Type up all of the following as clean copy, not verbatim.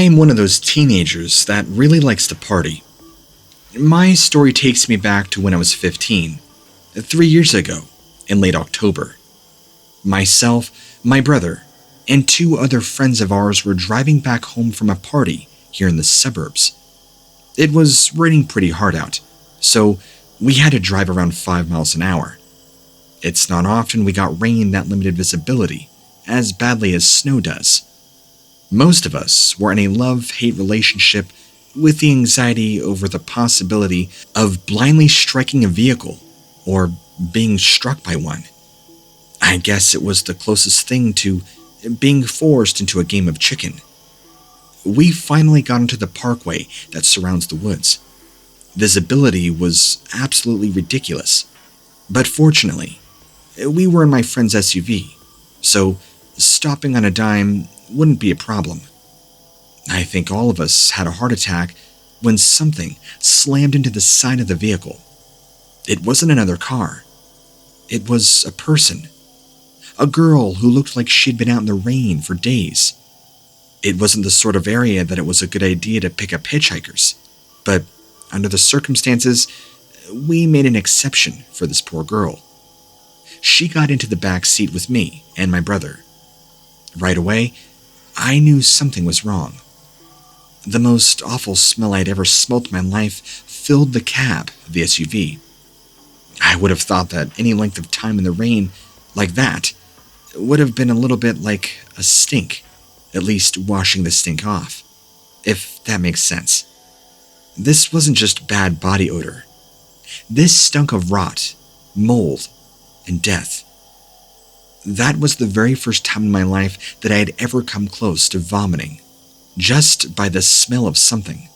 I'm one of those teenagers that really likes to party. My story takes me back to when I was 15, 3 years ago, in late October. Myself, my brother, and two other friends of ours were driving back home from a party here in the suburbs. It was raining pretty hard out, so we had to drive around 5 miles an hour. It's not often we got rain that limited visibility, as badly as snow does. Most of us were in a love-hate relationship with the anxiety over the possibility of blindly striking a vehicle or being struck by one. I guess it was the closest thing to being forced into a game of chicken. We finally got into the parkway that surrounds the woods. Visibility was absolutely ridiculous, but fortunately, we were in my friend's SUV, so stopping on a dime wouldn't be a problem. I think all of us had a heart attack when something slammed into the side of the vehicle. It wasn't another car. It was a person. A girl who looked like she'd been out in the rain for days. It wasn't the sort of area that it was a good idea to pick up hitchhikers, but under the circumstances, we made an exception for this poor girl. She got into the back seat with me and my brother. Right away, I knew something was wrong. The most awful smell I'd ever smelt in my life filled the cab of the SUV. I would have thought that any length of time in the rain like that would have been a little bit like a stink, at least washing the stink off, if that makes sense. This wasn't just bad body odor. This stunk of rot, mold, and death. That was the very first time in my life that I had ever come close to vomiting, just by the smell of something.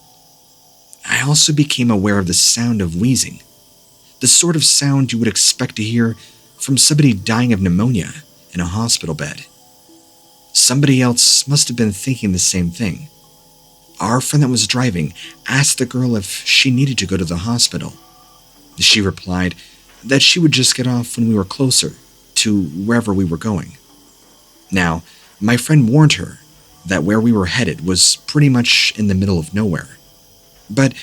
I also became aware of the sound of wheezing, the sort of sound you would expect to hear from somebody dying of pneumonia in a hospital bed. Somebody else must have been thinking the same thing. Our friend that was driving asked the girl if she needed to go to the hospital. She replied that she would just get off when we were closer to wherever we were going. Now, my friend warned her that where we were headed was pretty much in the middle of nowhere, but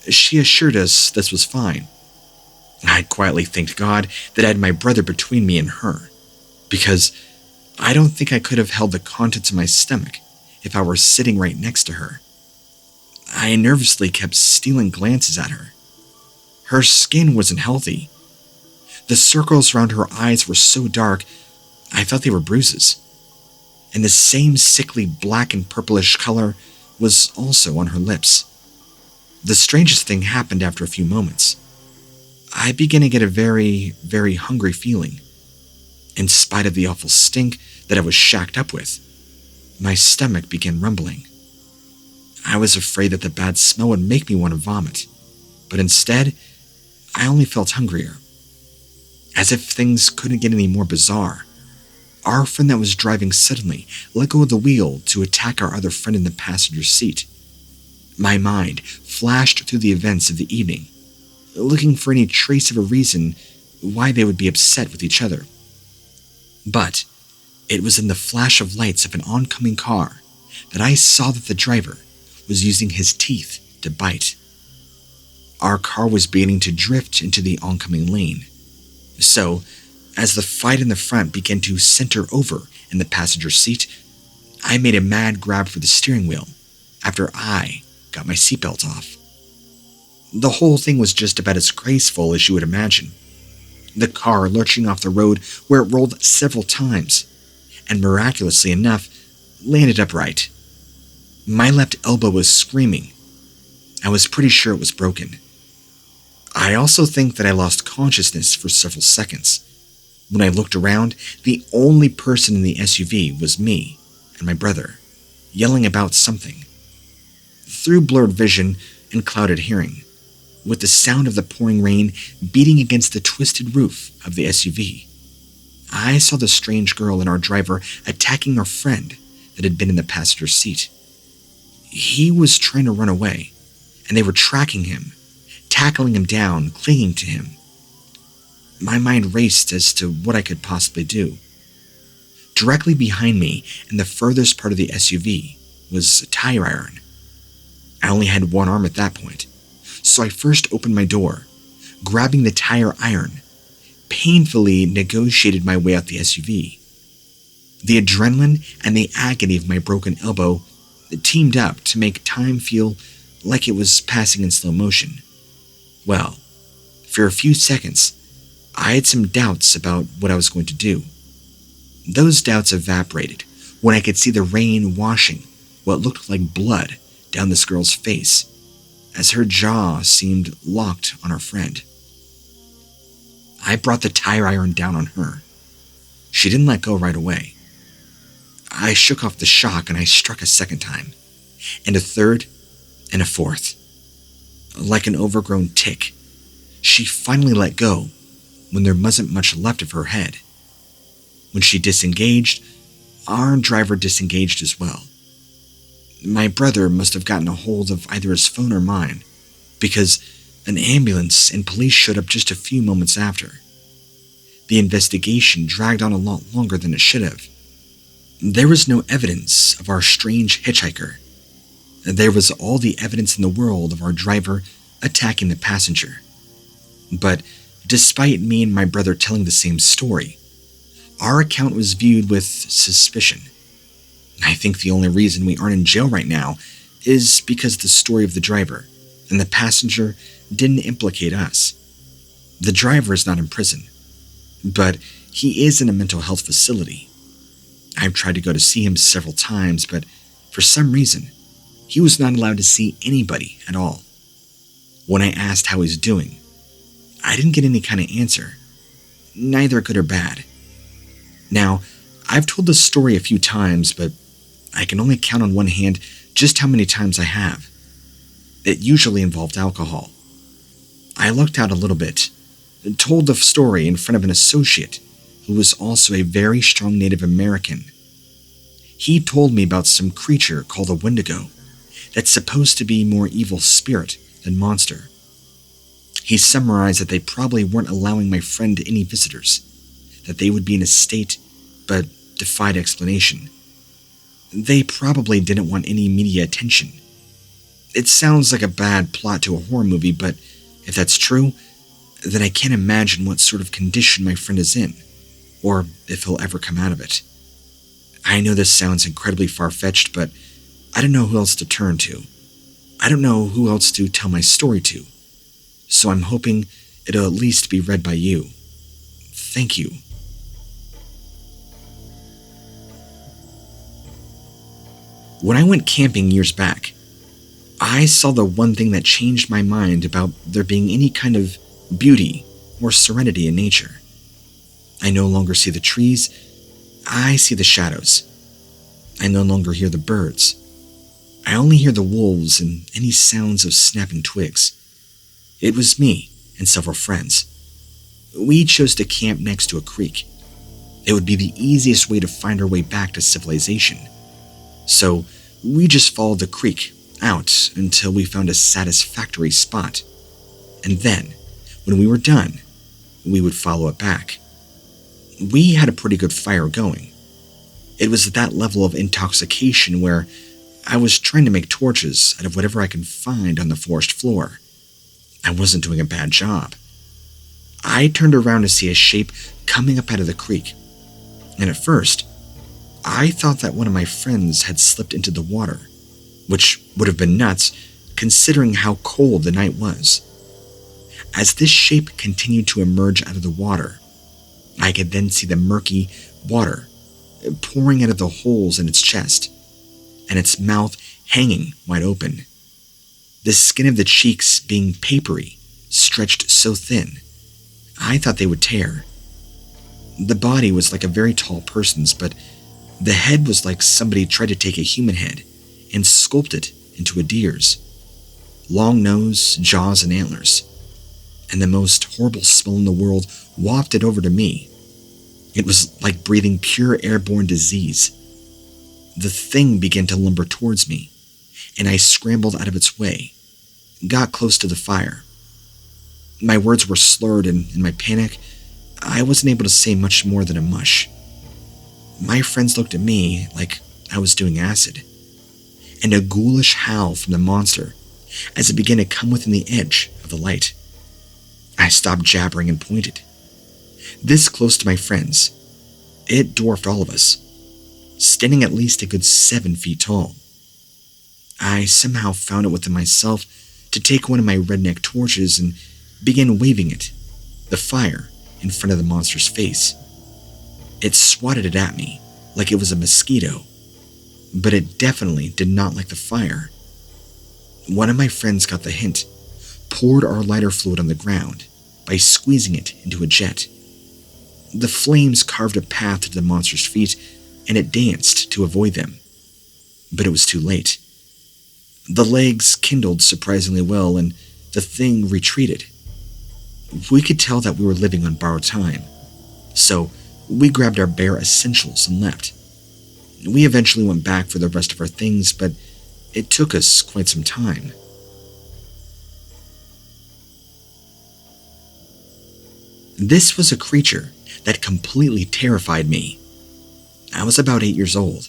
she assured us this was fine. I quietly thanked God that I had my brother between me and her, because I don't think I could have held the contents of my stomach if I were sitting right next to her. I nervously kept stealing glances at her. Her skin wasn't healthy. The circles around her eyes were so dark, I thought they were bruises. And the same sickly black and purplish color was also on her lips. The strangest thing happened after a few moments. I began to get a very, very hungry feeling. In spite of the awful stink that I was shacked up with, my stomach began rumbling. I was afraid that the bad smell would make me want to vomit, but instead, I only felt hungrier. As if things couldn't get any more bizarre, our friend that was driving suddenly let go of the wheel to attack our other friend in the passenger seat. My mind flashed through the events of the evening, looking for any trace of a reason why they would be upset with each other. But it was in the flash of lights of an oncoming car that I saw that the driver was using his teeth to bite. Our car was beginning to drift into the oncoming lane. So, as the fight in the front began to center over in the passenger seat, I made a mad grab for the steering wheel after I got my seatbelt off. The whole thing was just about as graceful as you would imagine. The car lurching off the road where it rolled several times, and miraculously enough, landed upright. My left elbow was screaming. I was pretty sure it was broken. I also think that I lost consciousness for several seconds. When I looked around, the only person in the SUV was me and my brother, yelling about something. Through blurred vision and clouded hearing, with the sound of the pouring rain beating against the twisted roof of the SUV, I saw the strange girl and our driver attacking our friend that had been in the passenger seat. He was trying to run away, and they were tracking him, tackling him down, clinging to him. My mind raced as to what I could possibly do. Directly behind me, in the furthest part of the SUV, was a tire iron. I only had one arm at that point, so I first opened my door, grabbing the tire iron, painfully negotiated my way out the SUV. The adrenaline and the agony of my broken elbow teamed up to make time feel like it was passing in slow motion. Well, for a few seconds, I had some doubts about what I was going to do. Those doubts evaporated when I could see the rain washing what looked like blood down this girl's face as her jaw seemed locked on her friend. I brought the tire iron down on her. She didn't let go right away. I shook off the shock and I struck a second time, and a third, and a fourth. Like an overgrown tick, she finally let go when there wasn't much left of her head. When she disengaged, our driver disengaged as well. My brother must have gotten a hold of either his phone or mine, because an ambulance and police showed up just a few moments after. The investigation dragged on a lot longer than it should have. There was no evidence of our strange hitchhiker. There was all the evidence in the world of our driver attacking the passenger. But despite me and my brother telling the same story, our account was viewed with suspicion. I think the only reason we aren't in jail right now is because the story of the driver and the passenger didn't implicate us. The driver is not in prison, but he is in a mental health facility. I've tried to go to see him several times, but for some reason, he was not allowed to see anybody at all. When I asked how he's doing, I didn't get any kind of answer, neither good or bad. Now, I've told this story a few times, but I can only count on one hand just how many times I have. It usually involved alcohol. I lucked out a little bit, and told the story in front of an associate who was also a very strong Native American. He told me about some creature called a Wendigo that's supposed to be more evil spirit than monster. He summarized that they probably weren't allowing my friend any visitors, that they would be in a state but defied explanation. They probably didn't want any media attention. It sounds like a bad plot to a horror movie, but if that's true, then I can't imagine what sort of condition my friend is in, or if he'll ever come out of it. I know this sounds incredibly far-fetched, but I don't know who else to turn to. I don't know who else to tell my story to, so I'm hoping it'll at least be read by you. Thank you. When I went camping years back, I saw the one thing that changed my mind about there being any kind of beauty or serenity in nature. I no longer see the trees, I see the shadows. I no longer hear the birds. I only hear the wolves and any sounds of snapping twigs. It was me and several friends. We chose to camp next to a creek. It would be the easiest way to find our way back to civilization. So we just followed the creek out until we found a satisfactory spot. And then, when we were done, we would follow it back. We had a pretty good fire going. It was at that level of intoxication where I was trying to make torches out of whatever I could find on the forest floor. I wasn't doing a bad job. I turned around to see a shape coming up out of the creek, and at first, I thought that one of my friends had slipped into the water, which would have been nuts considering how cold the night was. As this shape continued to emerge out of the water, I could then see the murky water pouring out of the holes in its chest, and its mouth hanging wide open. The skin of the cheeks being papery, stretched so thin, I thought they would tear. The body was like a very tall person's, but the head was like somebody tried to take a human head and sculpt it into a deer's. Long nose, jaws, and antlers. And the most horrible smell in the world wafted over to me. It was like breathing pure airborne disease. The thing began to lumber towards me, and I scrambled out of its way, got close to the fire. My words were slurred, and in my panic, I wasn't able to say much more than a mush. My friends looked at me like I was doing acid. and a ghoulish howl from the monster as it began to come within the edge of the light. I stopped jabbering and pointed. This close to my friends, it dwarfed all of us, standing at least a good 7 feet tall. I somehow found it within myself to take one of my redneck torches and begin waving it, the fire, in front of the monster's face. It swatted it at me like it was a mosquito, but it definitely did not like the fire. One of my friends got the hint, poured our lighter fluid on the ground by squeezing it into a jet. The flames carved a path to the monster's feet, and it danced to avoid them. But it was too late. The legs kindled surprisingly well, and the thing retreated. We could tell that we were living on borrowed time, so we grabbed our bare essentials and left. We eventually went back for the rest of our things, but it took us quite some time. This was a creature that completely terrified me. I was about 8 years old.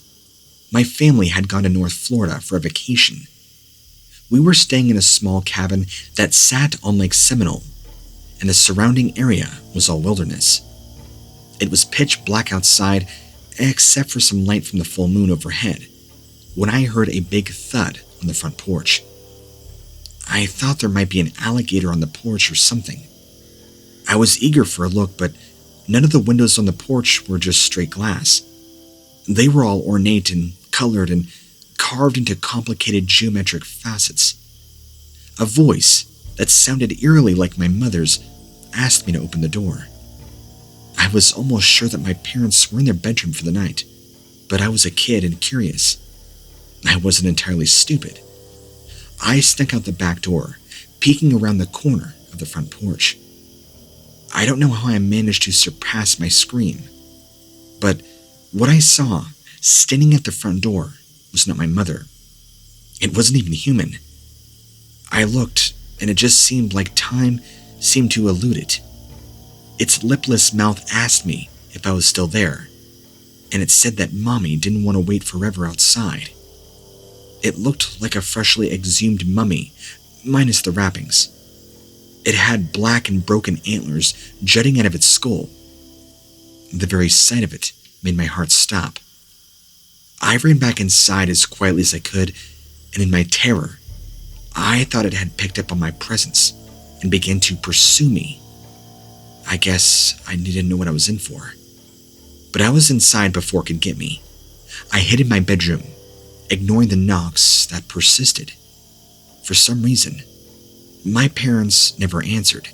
My family had gone to North Florida for a vacation. We were staying in a small cabin that sat on Lake Seminole, and the surrounding area was all wilderness. It was pitch black outside, except for some light from the full moon overhead, when I heard a big thud on the front porch. I thought there might be an alligator on the porch or something. I was eager for a look, but none of the windows on the porch were just straight glass. They were all ornate and colored and carved into complicated geometric facets. A voice that sounded eerily like my mother's asked me to open the door. I was almost sure that my parents were in their bedroom for the night, but I was a kid and curious. I wasn't entirely stupid. I snuck out the back door, peeking around the corner of the front porch. I don't know how I managed to surpass my scream, but what I saw standing at the front door was not my mother. It wasn't even human. I looked, and it just seemed like time seemed to elude it. Its lipless mouth asked me if I was still there, and it said that Mommy didn't want to wait forever outside. It looked like a freshly exhumed mummy, minus the wrappings. It had black and broken antlers jutting out of its skull. The very sight of it made my heart stop. I ran back inside as quietly as I could, and in my terror, I thought it had picked up on my presence and began to pursue me. I guess I didn't know what I was in for. But I was inside before it could get me. I hid in my bedroom, ignoring the knocks that persisted. For some reason, my parents never answered.